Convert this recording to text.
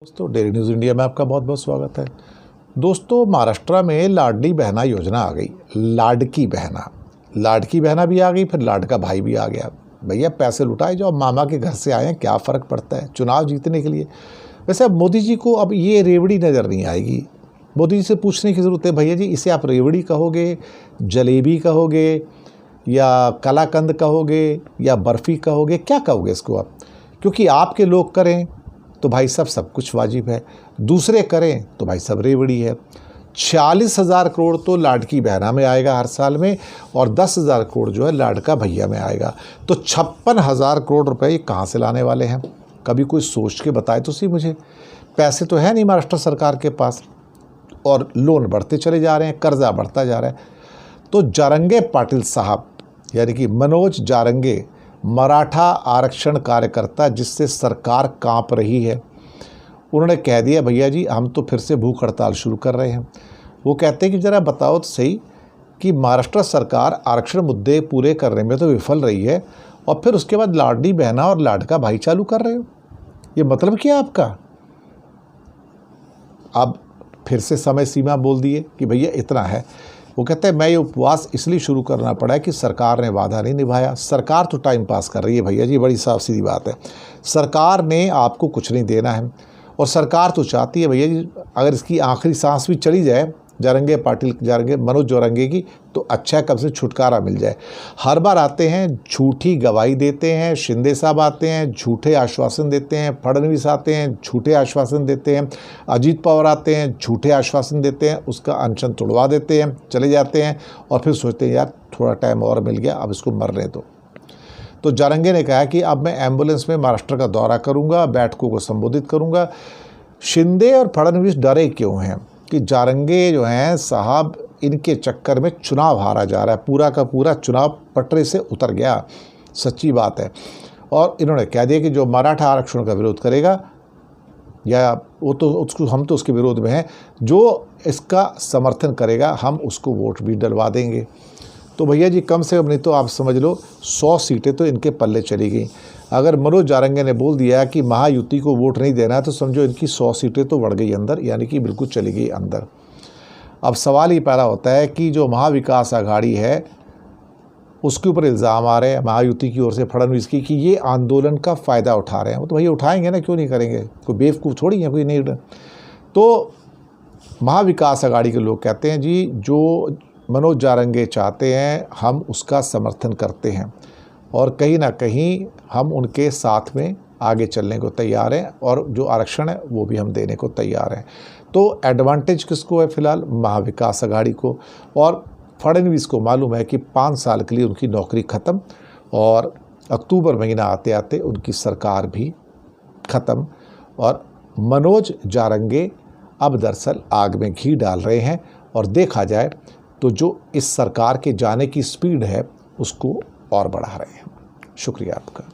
दोस्तों, daily news India में आपका बहुत बहुत स्वागत है। दोस्तों, महाराष्ट्र में लाडली बहना योजना आ गई। लाडकी बहना भी आ गई, फिर लाडका भाई भी आ गया। भैया पैसे लुटाए जो, अब मामा के घर से आए हैं, क्या फ़र्क पड़ता है चुनाव जीतने के लिए। वैसे अब मोदी जी को अब ये रेवड़ी नज़र नहीं आएगी। मोदी जी से पूछने की ज़रूरत है, भैया जी इसे आप रेवड़ी कहोगे, जलेबी कहोगे, या कलाकंद कहोगे, या बर्फ़ी कहोगे, क्या कहोगे इसको आप? क्योंकि आपके लोग करें तो भाई साहब सब कुछ वाजिब है, दूसरे करें तो भाई साहब रेवड़ी है। 40,000 करोड़ तो लाडकी बहना में आएगा हर साल में, और 10,000 करोड़ जो है लाडका भैया में आएगा। तो 56,000 करोड़ रुपए ये कहाँ से लाने वाले हैं? कभी कोई सोच के बताए तो सही मुझे। पैसे तो है नहीं महाराष्ट्र सरकार के पास, और लोन बढ़ते चले जा रहे हैं, कर्जा बढ़ता जा रहा है। तो जारंगे पाटिल साहब यानी कि मनोज जारंगे, मराठा आरक्षण कार्यकर्ता जिससे सरकार कांप रही है, उन्होंने कह दिया भैया जी हम तो फिर से भूख हड़ताल शुरू कर रहे हैं। वो कहते हैं कि ज़रा बताओ तो सही कि महाराष्ट्र सरकार आरक्षण मुद्दे पूरे करने में तो विफल रही है, और फिर उसके बाद लाडली बहना और लाडका भाई चालू कर रहे हो। ये मतलब क्या आपका? अब फिर से समय सीमा बोल दिए कि भैया इतना है। वो कहते हैं मैं ये उपवास इसलिए शुरू करना पड़ा है कि सरकार ने वादा नहीं निभाया। सरकार तो टाइम पास कर रही है भैया जी, बड़ी साफ सीधी बात है। सरकार ने आपको कुछ नहीं देना है, और सरकार तो चाहती है भैया जी अगर इसकी आखिरी सांस भी चली जाए मनोज जारंगे की, तो अच्छा कब से छुटकारा मिल जाए। हर बार आते हैं, झूठी गवाही देते हैं, शिंदे साहब आते हैं, झूठे आश्वासन देते हैं, फडणवीस आते हैं, झूठे आश्वासन देते हैं, अजीत पवार आते हैं, झूठे आश्वासन देते हैं, उसका अनशन तोड़वा देते हैं, चले जाते हैं, और फिर सोचते हैं यार थोड़ा टाइम और मिल गया, अब इसको मरने दो। तो जारंगे ने कहा कि अब मैं एम्बुलेंस में महाराष्ट्र का दौरा करूँगा, बैठकों को संबोधित करूँगा। शिंदे और फडणवीस डरे क्यों हैं कि जारंगे जो हैं साहब, इनके चक्कर में चुनाव हारा जा रहा है, पूरा का पूरा चुनाव पटरे से उतर गया, सच्ची बात है। और इन्होंने कह दिया कि जो मराठा आरक्षण का विरोध करेगा, या वो तो उसको हम तो उसके विरोध में हैं, जो इसका समर्थन करेगा हम उसको वोट भी डलवा देंगे। तो भैया जी कम से कम नहीं तो आप समझ लो 100 सीटें तो इनके पल्ले चली गई। अगर मनोज जारंगे ने बोल दिया कि महायुति को वोट नहीं देना है, तो समझो इनकी 100 सीटें तो बढ़ गई अंदर, यानी कि बिल्कुल चली गई अंदर। अब सवाल ही पैदा होता है कि जो महाविकास आघाड़ी है उसके ऊपर इल्ज़ाम आ रहे हैं महायुति की ओर से, फडणवीस की, कि ये आंदोलन का फ़ायदा उठा रहे हैं। वो तो भैया उठाएंगे ना, क्यों नहीं करेंगे, कोई बेवकूफ़ थोड़ी है, कोई नहीं। तो महाविकास आघाड़ी के लोग कहते हैं जी जो मनोज जारंगे चाहते हैं हम उसका समर्थन करते हैं, और कहीं ना कहीं हम उनके साथ में आगे चलने को तैयार हैं, और जो आरक्षण है वो भी हम देने को तैयार हैं। तो एडवांटेज किसको है? फिलहाल महाविकास आघाड़ी को। और फडणवीस को मालूम है कि 5 साल के लिए उनकी नौकरी ख़त्म, और अक्टूबर महीना आते आते उनकी सरकार भी ख़त्म, और मनोज जारंगे अब दरअसल आग में घी डाल रहे हैं। और देखा जाए तो जो इस सरकार के जाने की स्पीड है उसको और बढ़ा रहे हैं। शुक्रिया आपका।